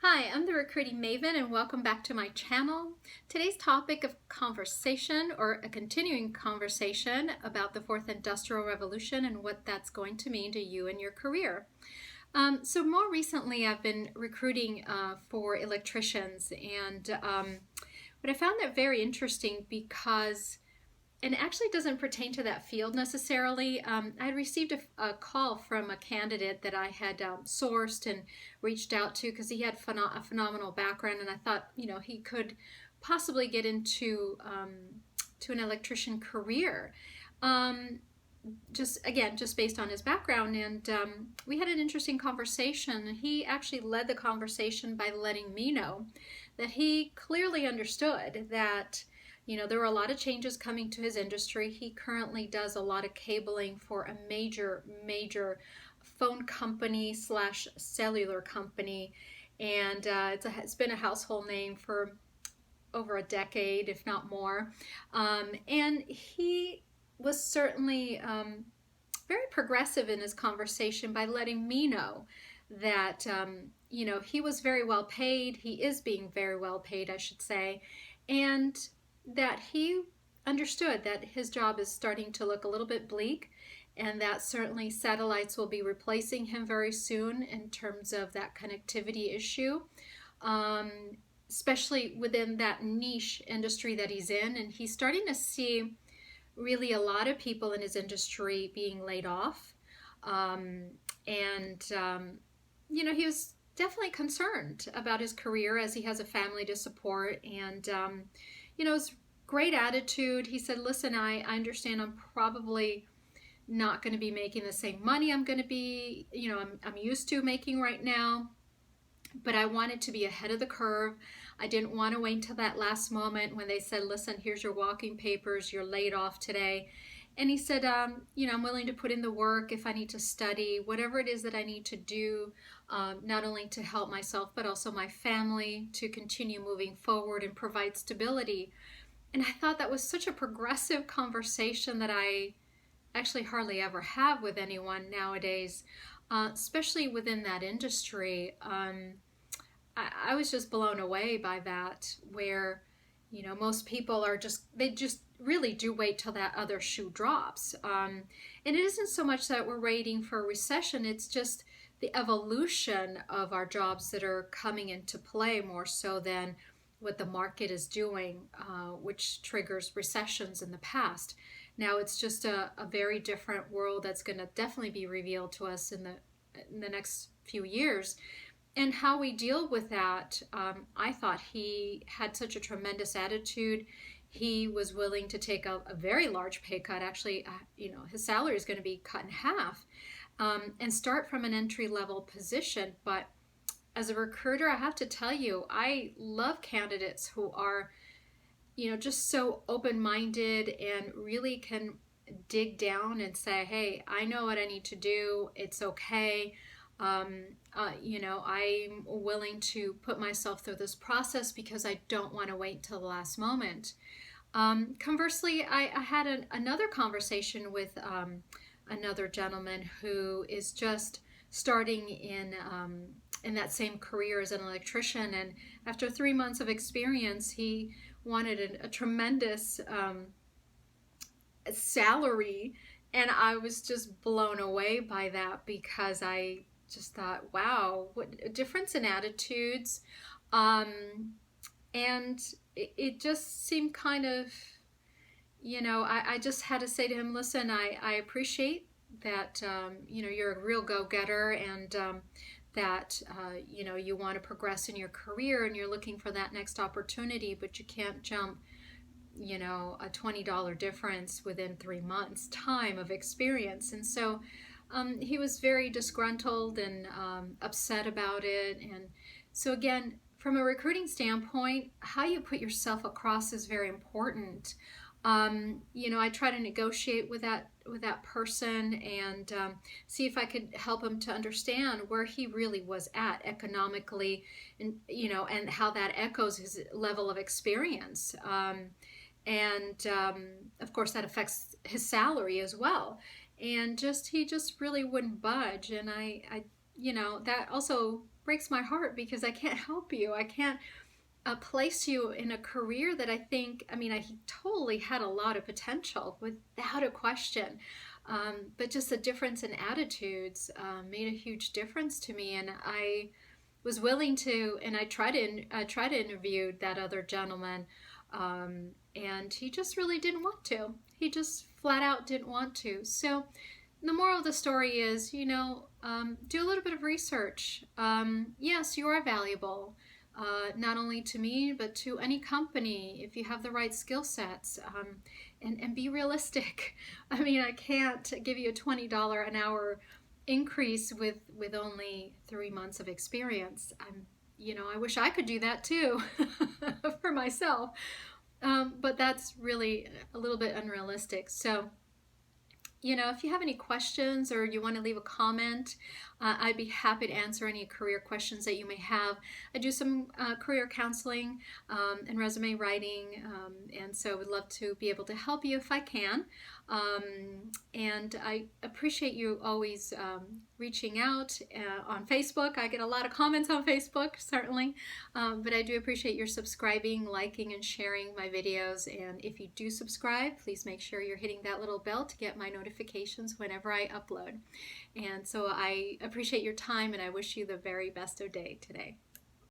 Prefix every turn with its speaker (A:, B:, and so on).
A: Hi, I'm the Recruiting Maven and welcome back to my channel. Today's topic of conversation, or a continuing conversation about the fourth industrial revolution and what that's going to mean to you and your career. So more recently I've been recruiting for electricians, and but I found that very interesting because and it actually doesn't pertain to that field necessarily. I received a call from a candidate that I had sourced and reached out to because he had a phenomenal background, and I thought, he could possibly get into to an electrician career. Just based on his background, and we had an interesting conversation. He actually led the conversation by letting me know that he clearly understood that there were a lot of changes coming to his industry. He currently does a lot of cabling for a major phone company slash cellular company, and it's been a household name for over a decade, if not more. And he was certainly very progressive in his conversation by letting me know that he was very well paid. He is being very well paid, I should say, and that he understood that his job is starting to look a little bit bleak, and that certainly satellites will be replacing him very soon in terms of that connectivity issue, especially within that niche industry that he's in. And he's starting to see really a lot of people in his industry being laid off. He was definitely concerned about his career as he has a family to support. And it's great attitude. He said, listen, I understand I'm probably not going to be making the same money I'm going to be, I'm used to making right now, but I wanted to be ahead of the curve. I didn't want to wait until that last moment when they said, listen, here's your walking papers, you're laid off today. And he said, I'm willing to put in the work if I need to study, whatever it is that I need to do, not only to help myself, but also my family to continue moving forward and provide stability. And I thought that was such a progressive conversation that I actually hardly ever have with anyone nowadays, especially within that industry. I was just blown away by that, where most people they just really do wait till that other shoe drops. And it isn't so much that we're waiting for a recession, it's just the evolution of our jobs that are coming into play more so than what the market is doing, which triggers recessions in the past. Now it's just a very different world that's going to definitely be revealed to us in the next few years. And how we deal with that, I thought he had such a tremendous attitude. He was willing to take a very large pay cut. Actually, his salary is going to be cut in half, and start from an entry-level position. But as a recruiter, I have to tell you, I love candidates who are, just so open-minded and really can dig down and say, hey, I know what I need to do. It's okay. I'm willing to put myself through this process because I don't want to wait till the last moment. Conversely, I had another conversation with another gentleman who is just starting in that same career as an electrician, and after 3 months of experience, he wanted a tremendous salary, and I was just blown away by that because I just thought, wow, what a difference in attitudes. And it just seemed kind of, I just had to say to him, listen, I appreciate that, you're a real go-getter, and that, you want to progress in your career and you're looking for that next opportunity, but you can't jump, a $20 difference within 3 months time of experience. And so he was very disgruntled and upset about it. And so again, from a recruiting standpoint, how you put yourself across is very important. I try to negotiate with that person and see if I could help him to understand where he really was at economically, and and how that echoes his level of experience. Of course, that affects his salary as well. And he just really wouldn't budge. And I that also breaks my heart because I can't help you. I can't place you in a career that I totally had a lot of potential without a question. But just the difference in attitudes made a huge difference to me. And I was willing to, and I tried to interview that other gentleman, and he just really didn't want to. He just flat out didn't want to. So the moral of the story is, do a little bit of research. Yes, you are valuable, not only to me, but to any company if you have the right skill sets, and be realistic. I mean, I can't give you a $20 an hour increase with only 3 months of experience. I wish I could do that too for myself, but that's really a little bit unrealistic. So if you have any questions or you want to leave a comment, I'd be happy to answer any career questions that you may have. I do some career counseling and resume writing, and so I would love to be able to help you if I can. And I appreciate you always reaching out on Facebook. I get a lot of comments on Facebook, certainly, but I do appreciate your subscribing, liking, and sharing my videos. And if you do subscribe, please make sure you're hitting that little bell to get my notifications whenever I upload. And so I appreciate your time, and I wish you the very best of day today.